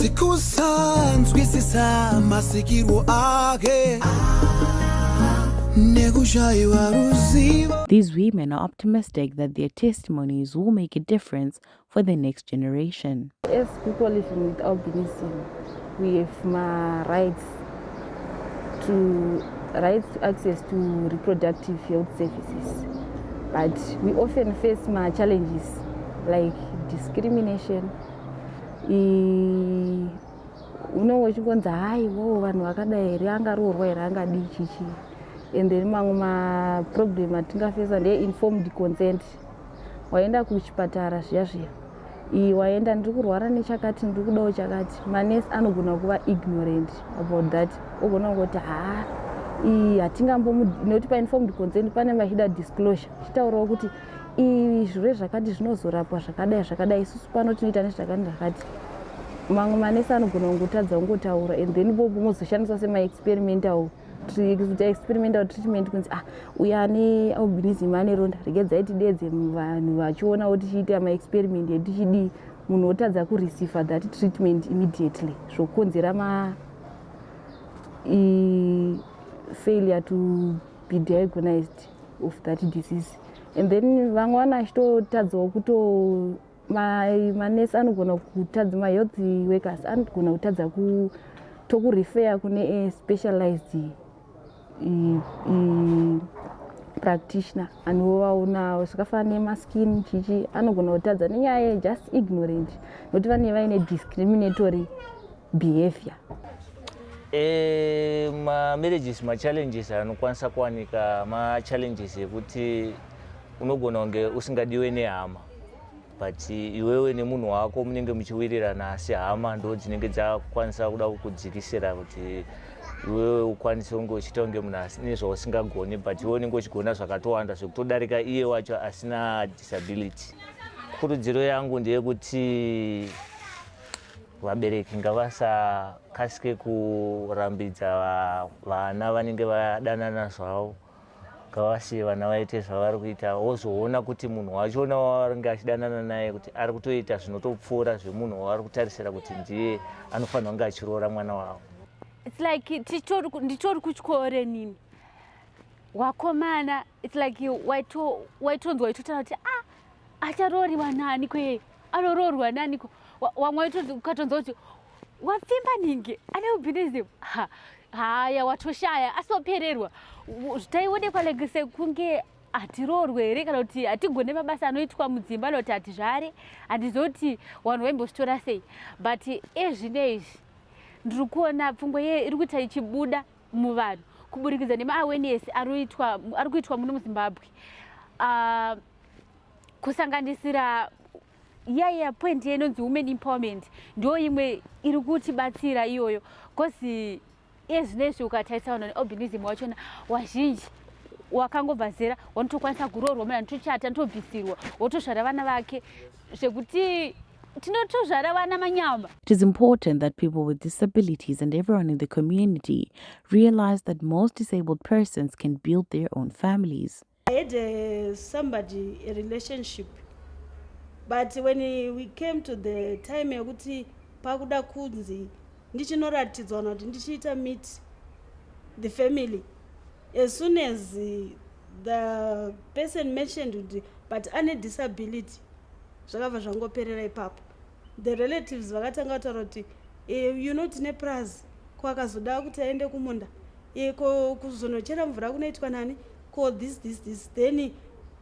Sikusanzwisisa masikiro ake. These women are optimistic that their testimonies will make a difference for the next generation. As people living with albinism, we have my rights to access to reproductive health services, but we often face my challenges like discrimination. Unochigonza hai wo vanhu vakadai here angaroorwa here angadi chichi. And then my problem atingafesa ndeye informed consent. Waenda kuchipatara zviya waenda ndiri kurwara nechakati ndiri kudawo chakati, manesi anogona kuva ignorant about that. Ogona kungoti nokuti pa-informed consent pane mahida disclosure chitaurawo kuti zvirwere zvakati zvinozorapwa zvakadai isusu pano tinoita nezvakati. Mamwe manesi anogona kungotadza kungotaura, and then bobo mozoshandiswa sema-experimental treatment kunzi uyo ane albinism ane ronda, regedzai tidedze vanhu vachiona kuti tichiita ma-experiment etichidii, munhu otadza kureceive that treatment immediately, zvokonzera failure to be diagnosed of that disease. And then vamwe vanachitotadzawo manesi anogona kutadza, ma-health workers anogona kutadza tokurefer kune specialized practitioner anovaona zvakafanana nemaskin chichi, anogona kutadza nenyaya just ignorant nokuti vaine discriminatory behavior. Ma-marriages ma-challenges anokwanisa kuwanika ma-challenges ekuti unogona kunge usingadiwe nehama, but iwewe nemunhu wako munenge muchiwirirana, asi hama ndo dzinenge dzakwanisa kuda kukudzikisira kuti iwewe ukwanise kunge uchita kunge munhu nezvausingagoni, but iwe unenge uchigona zvakatowanda zvekutodarika iye wacho asina disability. Kurudziro yangu ndeyekuti vabereki ngavasakasike kurambidza vana vanenge vadanana zvavo, ngavasiye vana vaite zvavari kuita, wozoona kuti munhu wachona wavanenge achidanana naye kuti ari kutoita zvinotopfuura zvemunhu wavari kutarisira kuti ndiye anofanira kunge achiroora mwana wavo. It's like nditori kuchikore nini wakomana, it's like waitonzwa waitotaura kuti acharooriwa nani kwe, anoroorwa nani ko, wamwe ukatonzwa kuti wapfimba ningi ane albinism, haya watoshaya asopererwa. Taionekwa like sekunge hatiroorwe here kana kuti hatigone mabasa anoitwa mudzimba noti hatizvare, handizoti vanhu vaimbozvitora sei. But ezvinezvi ndiri kuona pfungwa iri kuita ichibuda muvanhu kuburikidza nema-awareness ari kuitwa muno muZimbabwe, kusanganisira point inonzi women empowerment ndo imwe iri kutibatsira iyoyo, because ezvinezvi ukatarisa vanhu nealbinism wachona wazhinji wakangobva zera wanotokwanisa kuroorwa, munhu anotochata anotobvisirwa, wotozvara vana vake zvekuti tinotozvara vana manyama. It is important that people with disabilities and everyone in the community realize that most disabled persons can build their own families. I had a relationship, but when we came to the time yekuti pakuda kunzi ndichinoratidzwa kuti ndichiita meet the family, as soon as the person mentioned but ane disability, zvakabva zvangoperera ipapo. The relatives vakatanga kutaura kuti tine prazi kwakazoda kuti aende kumunda, kuzonochera mvura kunoitwa nani, ko this then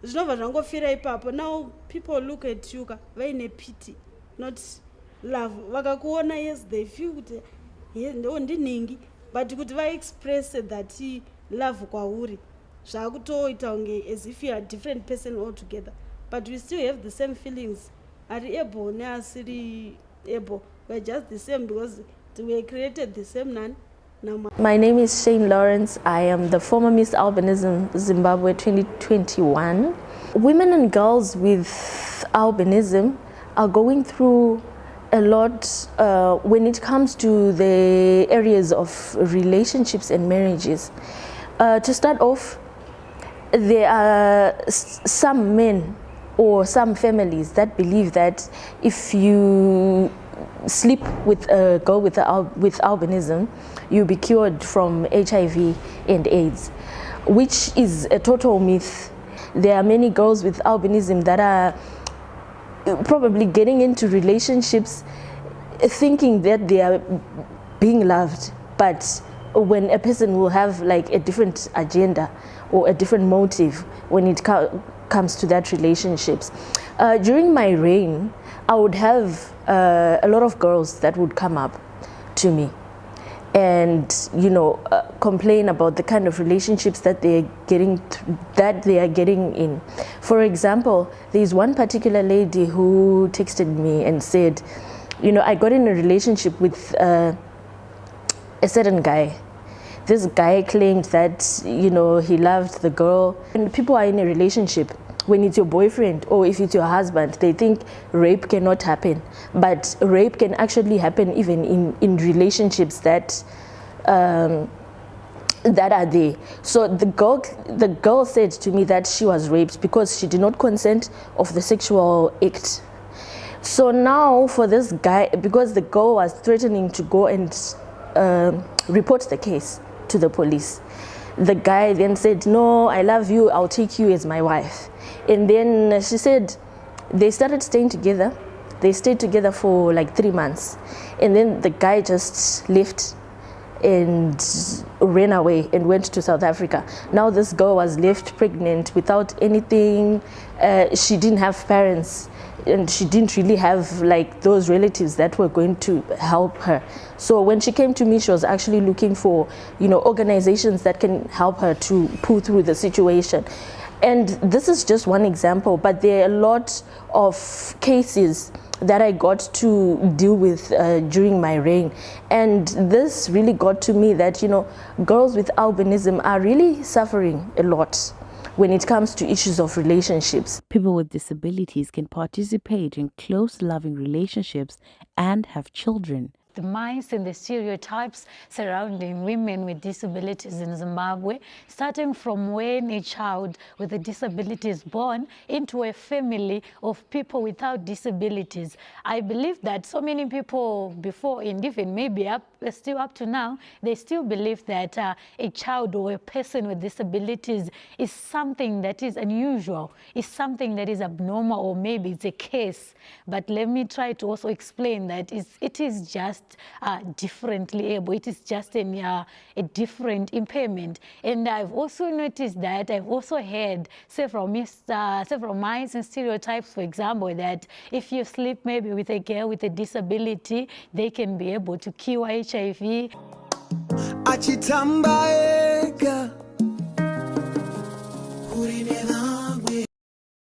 zvinobva zvangofira ipapo. Now people look at you vaine pity, not love. Vakakuona, yes, they feel kuti ndo ndinhingi, but kuti vaexpress that love kwauri zvakutoita unge as if you are a different person altogether, but we still have the same feelings. Ari able neasiri able, we're just the same because we were created the same none. My name is Shane Lawrence. I am the former Miss Albinism Zimbabwe 2021. Women and girls with albinism are going through a lot when it comes to the areas of relationships and marriages. To start off, there are some men or some families that believe that if you sleep with a girl with albinism, you'll be cured from HIV and AIDS, which is a total myth. There are many girls with albinism that are probably getting into relationships thinking that they are being loved, but when a person will have like a different agenda or a different motive when it comes to that relationships. During my reign, I would have a lot of girls that would come up to me and complain about the kind of relationships that they are getting in. For example, there's one particular lady who texted me and said, I got in a relationship with a certain guy. This guy claimed that he loved the girl. And people are in a relationship, when it's your boyfriend or if it's your husband, they think rape cannot happen, but rape can actually happen even in relationships that are there. So the girl said to me that she was raped because she did not consent of the sexual act. So now for this guy, because the girl was threatening to go and report the case to the police, the guy then said, no, I love you, I'll take you as my wife. And then she said they started staying together. They stayed together for like 3 months. And then the guy just left and ran away and went to South Africa. Now this girl was left pregnant without anything. She didn't have parents, and she didn't really have like those relatives that were going to help her. So when she came to me, she was actually looking for organizations that can help her to pull through the situation. And this is just one example, but there are a lot of cases that I got to deal with during my reign. And this really got to me that, girls with albinism are really suffering a lot when it comes to issues of relationships. People with disabilities can participate in close, loving relationships and have children. The myths and the stereotypes surrounding women with disabilities in Zimbabwe, starting from when a child with a disability is born into a family of people without disabilities. I believe that so many people before, and even maybe still up to now, they still believe that a child or a person with disabilities is something that is unusual, is something that is abnormal, or maybe it's a case. But let me try to also explain that it is just differently able. It is just a different impairment. And I've also noticed that I've also heard several myths and stereotypes, for example, that if you sleep maybe with a girl with a disability, they can be able to cure HIV. Achitamba